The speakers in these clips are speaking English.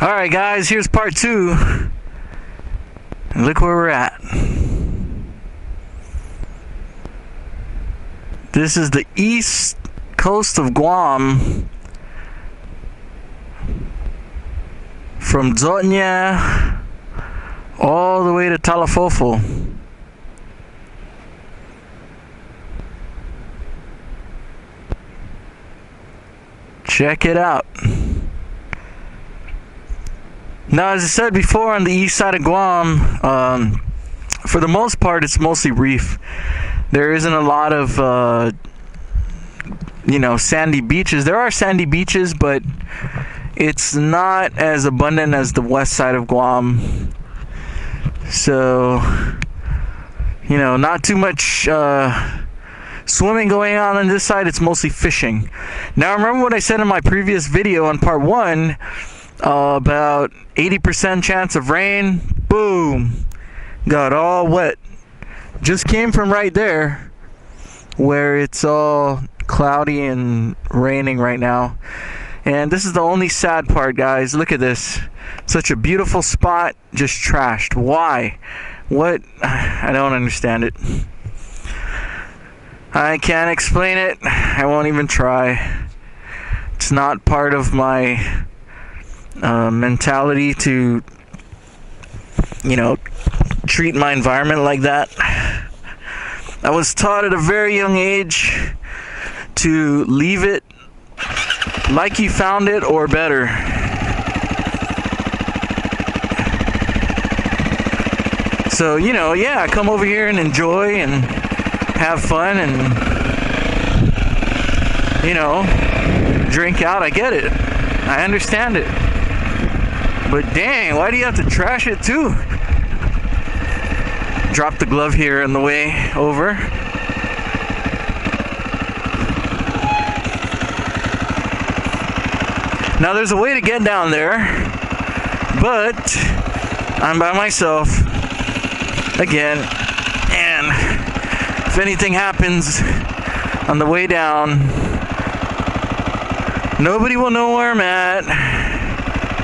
Alright guys, here's part 2. And look where we're at. This is the east coast of Guam. From Zotnya all the way to Talafofo. Check it out. Now, as I said before, on the east side of Guam, for the most part, it's mostly reef. There isn't a lot of, sandy beaches. There are sandy beaches, but it's not as abundant as the west side of Guam. So, not too much swimming going on this side. It's mostly fishing. Now, remember what I said in my previous video on part 1? About 80% chance of rain. Boom, got all wet. Just came from right there where it's all cloudy and raining right now. And this is the only sad part, guys. Look at this. Such a beautiful spot, just trashed. Why? What? I don't understand it. I can't explain it. I won't even try. It's not part of my mentality to treat my environment like that. I was taught at a very young age to leave it like you found it or better. So I come over here and enjoy and have fun and drink out. I get it, I understand it. But dang, why do you have to trash it too? Drop the glove here on the way over. Now there's a way to get down there, but I'm by myself again, and if anything happens on the way down, nobody will know where I'm at.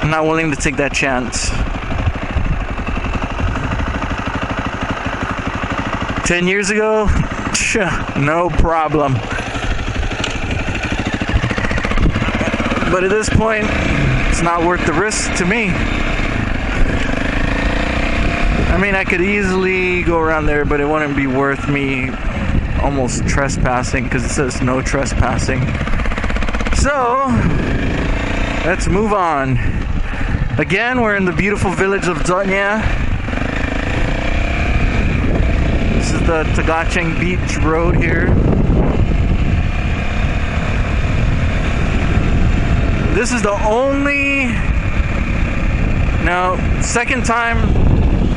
I'm not willing to take that chance. 10 years ago, no problem. But at this point, it's not worth the risk to me. I mean, I could easily go around there, but it wouldn't be worth me almost trespassing, because it says no trespassing. So, let's move on. Again, we're in the beautiful village of Zotnya. This is the Tagacheng Beach Road here. This is the second time.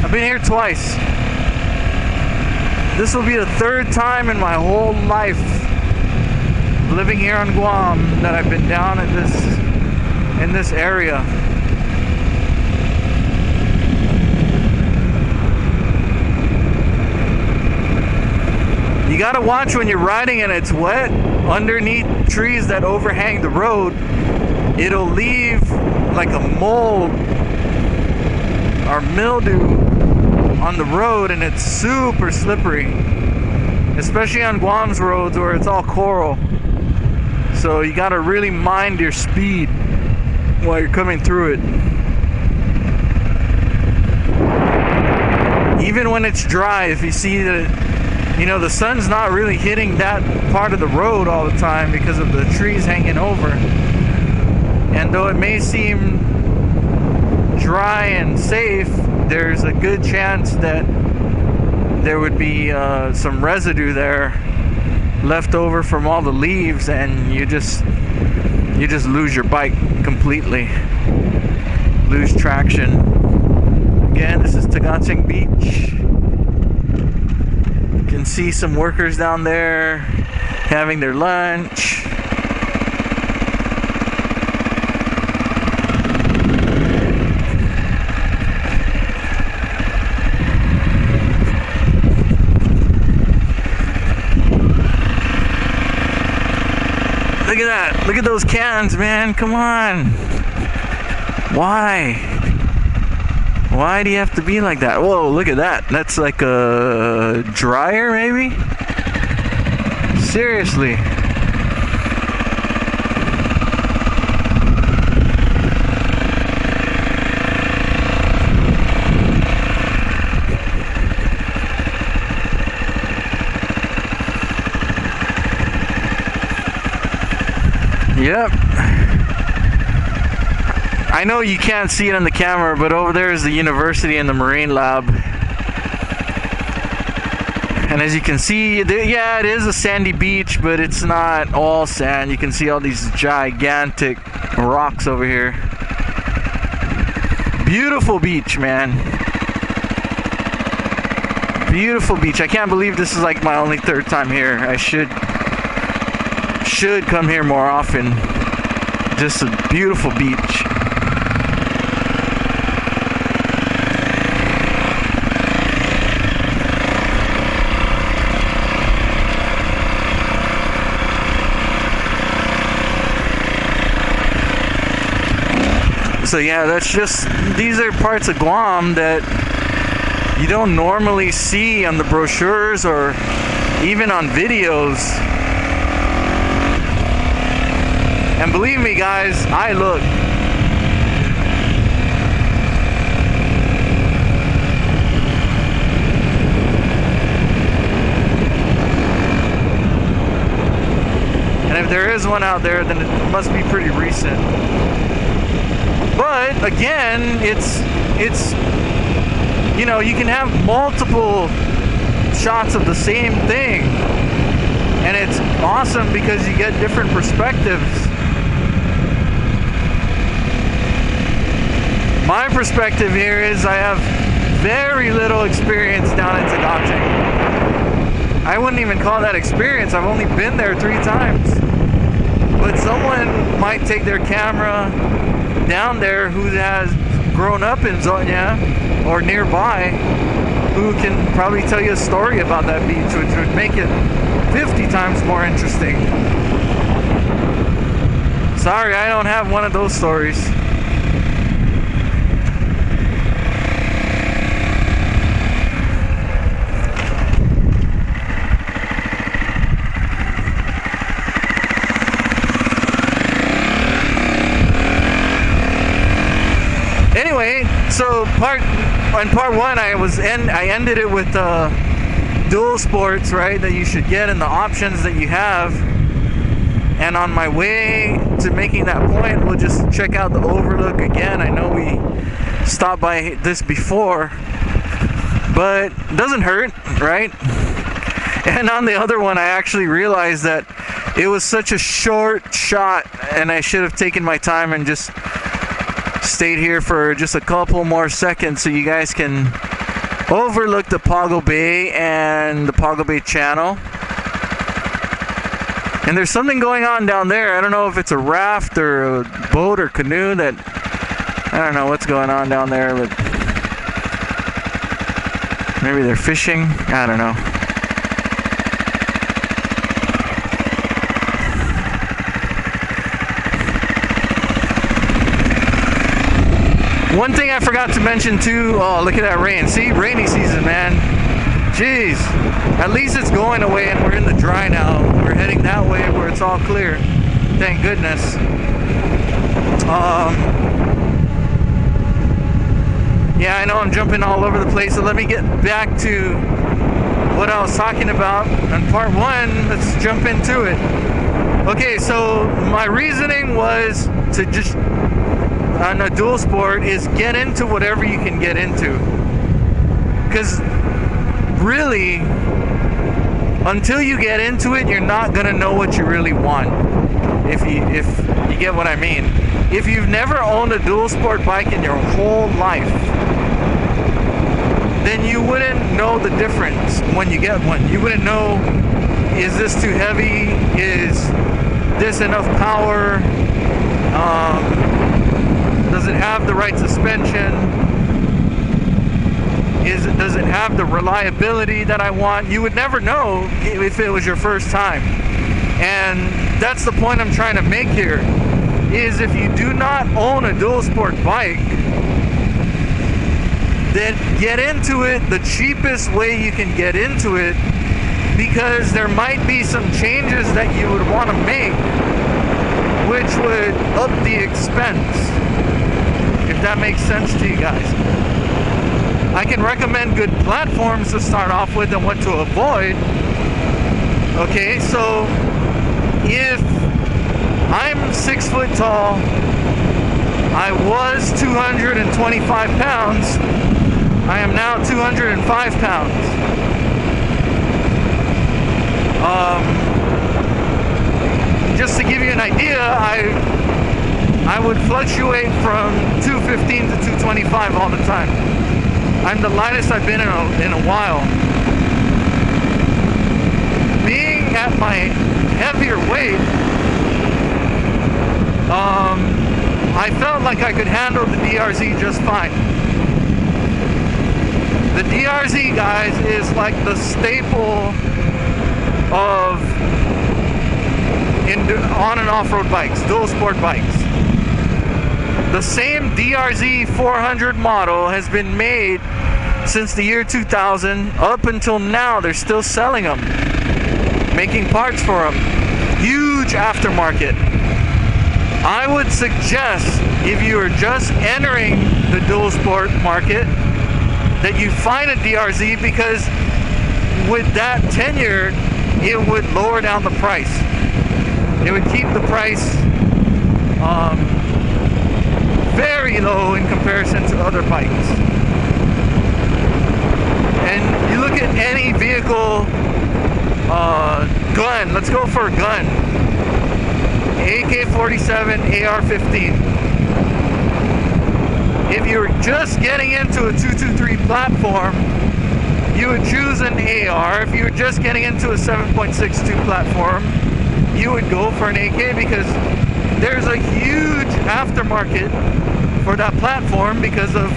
I've been here twice. This will be the third time in my whole life living here on Guam that I've been down in this area. You gotta watch when you're riding and it's wet. Underneath trees that overhang the road, it'll leave like a mold or mildew on the road, and it's super slippery, especially on Guam's roads where it's all coral. So you gotta really mind your speed while you're coming through it. Even when it's dry, if you see that the sun's not really hitting that part of the road all the time because of the trees hanging over. And though it may seem dry and safe, there's a good chance that there would be some residue there left over from all the leaves, and you just lose your bike completely. Lose traction. Again, this is Tagacheng Beach. You can see some workers down there having their lunch. Look at that. Look at those cans, man. Come on. Why? Why do you have to be like that? Whoa, look at that. That's like a dryer, maybe? Seriously. Yep. I know you can't see it on the camera, but over there is the university and the marine lab. And as you can see, yeah, it is a sandy beach, but it's not all sand. You can see all these gigantic rocks over here. Beautiful beach, man. Beautiful beach. I can't believe this is like my only third time here. I should come here more often. Just a beautiful beach. So yeah, these are parts of Guam that you don't normally see on the brochures or even on videos. And believe me guys, I look. And if there is one out there, then it must be pretty recent. But again, it's you know, you can have multiple shots of the same thing, and it's awesome because you get different perspectives. My perspective here is I have very little experience down in Tagating. I wouldn't even call that experience. I've only been there 3 times. But someone might take their camera down there who has grown up in Zonya or nearby, who can probably tell you a story about that beach, which would make it 50 times more interesting. Sorry, I don't have one of those stories. Anyway, so part 1, I ended it with dual sports, right? That you should get and the options that you have. And on my way to making that point, we'll just check out the overlook again. I know we stopped by this before, but it doesn't hurt, right? And on the other one, I actually realized that it was such a short shot, and I should have taken my time and just stayed here for just a couple more seconds so you guys can overlook the Pago Bay and the Pago Bay Channel. And there's something going on down there. I don't know if it's a raft or a boat or canoe that, I don't know what's going on down there, but maybe they're fishing. I don't know. One thing I forgot to mention too, oh look at that rain. See, rainy season, man. Jeez. At least it's going away and we're in the dry now. We're heading that way where it's all clear. Thank goodness. Yeah, I know I'm jumping all over the place, so let me get back to what I was talking about on part 1. Let's jump into it. Okay, so my reasoning was to just, on a dual sport, is get into whatever you can get into, because really until you get into it, you're not gonna know what you really want, if you get what I mean. If you've never owned a dual sport bike in your whole life, then you wouldn't know the difference when you get one. You wouldn't know, is this too heavy, is this enough power, does it have the right suspension? Does it have the reliability that I want? You would never know if it was your first time. And that's the point I'm trying to make here. is if you do not own a dual sport bike, then get into it the cheapest way you can get into it, because there might be some changes that you would want to make which would up the expense, if that makes sense to you guys. I can recommend good platforms to start off with and what to avoid. Okay, so if I'm 6 foot tall, I was 225 pounds, I am now 205 pounds. Just to give you an idea, I would fluctuate from 215 to 225 all the time. I'm the lightest I've been in a while. Being at my heavier weight, I felt like I could handle the DRZ just fine. The DRZ, guys, is like the staple of on and off-road bikes, dual sport bikes. The same DRZ 400 model has been made since the year 2000 up until now. They're still selling them, making parts for them. Huge aftermarket. I would suggest, if you are just entering the dual sport market, that you find a DRZ, because with that tenure it would lower down the price. It would keep the price very low in comparison to other bikes. And you look at any vehicle, gun, let's go for a gun. AK-47, AR-15. If you're just getting into a 223 platform, you would choose an AR. If you're just getting into a 7.62 platform, you would go for an AK, because there's a huge aftermarket for that platform because of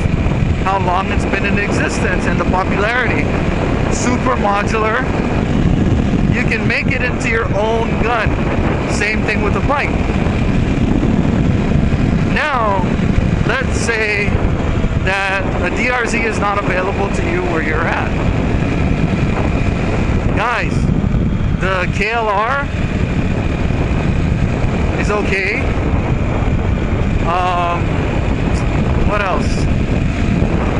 how long it's been in existence and the popularity. Super modular. You can make it into your own gun. Same thing with a bike. Now, let's say that a DRZ is not available to you where you're at. Guys, the KLR is okay. What else?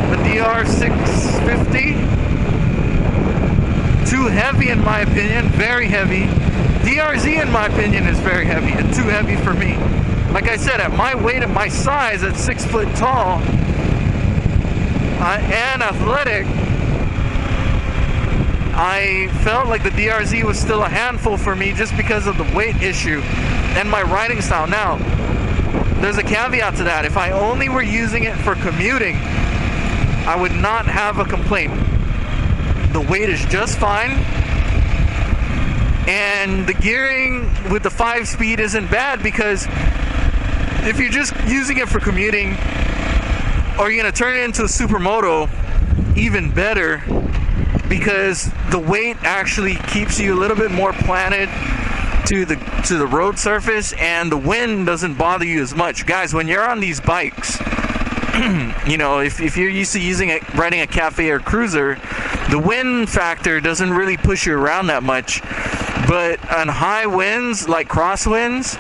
The DR650, too heavy in my opinion, very heavy. DRZ in my opinion is very heavy and too heavy for me. Like I said, at my weight and my size, at 6 foot tall and athletic, I felt like the DRZ was still a handful for me just because of the weight issue and my riding style. Now, there's a caveat to that. If I only were using it for commuting, I would not have a complaint. The weight is just fine, and the gearing with the 5-speed isn't bad, because if you're just using it for commuting, or you're going to turn it into a supermoto, even better, because the weight actually keeps you a little bit more planted to the road surface, and the wind doesn't bother you as much. Guys, when you're on these bikes, you know, if you're used to riding a cafe or cruiser, the wind factor doesn't really push you around that much. But on high winds, like crosswinds,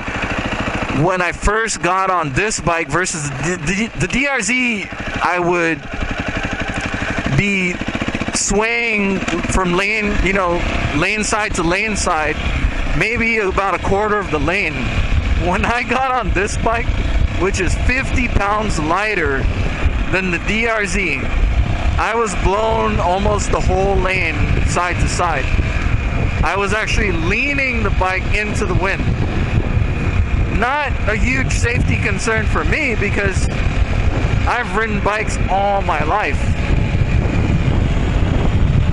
when I first got on this bike versus the DRZ, I would be swaying from lane side to lane side, maybe about a quarter of the lane. When I got on this bike, which is 50 pounds lighter than the DRZ, I was blown almost the whole lane side to side. I was actually leaning the bike into the wind. Not a huge safety concern for me, because I've ridden bikes all my life.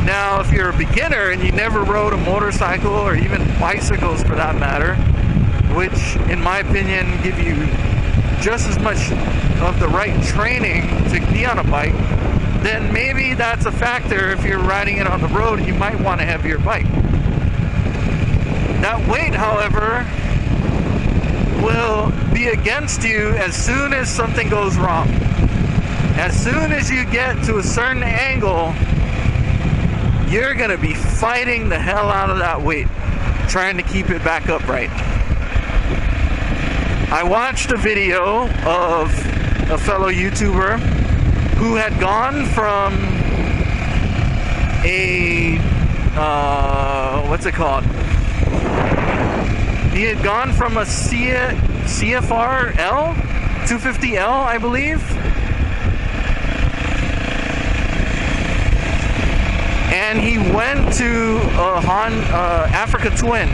Now, if you're a beginner and you never rode a motorcycle, or even bicycles for that matter, which in my opinion give you just as much of the right training to be on a bike, then maybe that's a factor. If you're riding it on the road, you might want a heavier bike. That weight, however, will be against you as soon as something goes wrong. As soon as you get to a certain angle, you're gonna be fighting the hell out of that weight, trying to keep it back upright. I watched a video of a fellow YouTuber who had gone from a, what's it called? He had gone from a CFR L, 250L, I believe. And he went to a Africa Twin.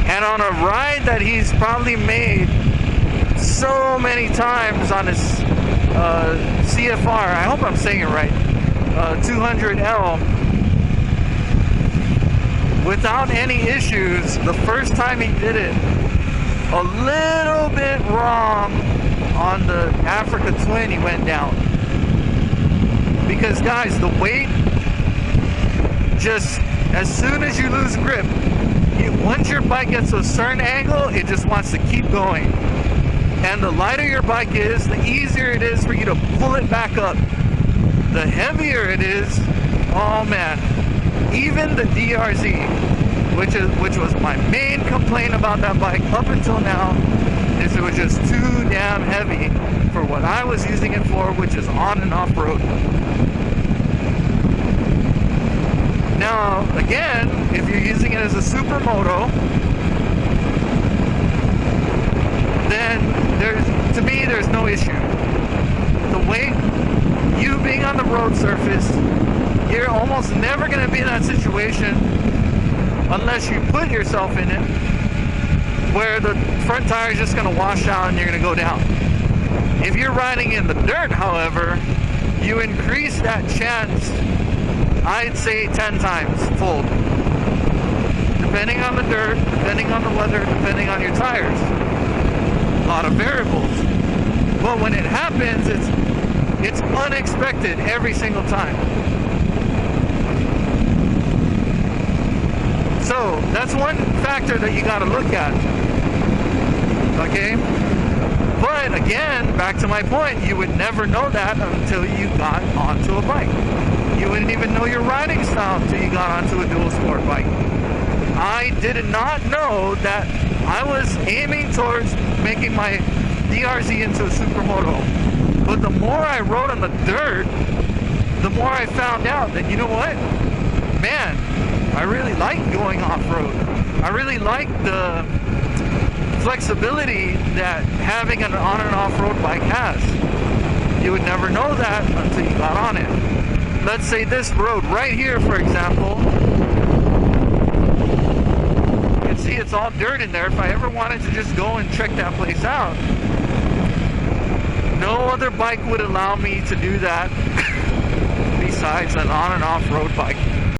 And on a ride that he's probably made so many times on his CFR, I hope I'm saying it right, 200L, without any issues, the first time he did it, a little bit wrong on the Africa Twin, he went down. Because guys, the weight, just as soon as you lose grip, once your bike gets to a certain angle, it just wants to keep going. And the lighter your bike is, the easier it is for you to pull it back up. The heavier it is, oh man. Even the DRZ, which was my main complaint about that bike up until now, is it was just too damn heavy for what I was using it for, which is on and off road. Now, again, if you're using it as a supermoto, then to me, there's no issue. The weight, you being on the road surface, you're almost never going to be in that situation unless you put yourself in it, where the front tire is just going to wash out and you're going to go down. If you're riding in the dirt, however, you increase that chance, I'd say 10 times fold. Depending on the dirt, depending on the weather, depending on your tires. A lot of variables. But when it happens, it's unexpected every single time. So that's one factor that you got to look at. Okay? But again, back to my point, you would never know that until you got onto a bike. You wouldn't even know your riding style until you got onto a dual sport bike. I did not know that I was aiming towards making my DRZ into a supermoto. But the more I rode on the dirt, the more I found out that, you know what? Man, I really like going off-road. I really like the flexibility that having an on and off-road bike has. You would never know that until you got on it. Let's say this road right here, for example. You can see it's all dirt in there. If I ever wanted to just go and check that place out, no other bike would allow me to do that besides an on and off-road bike.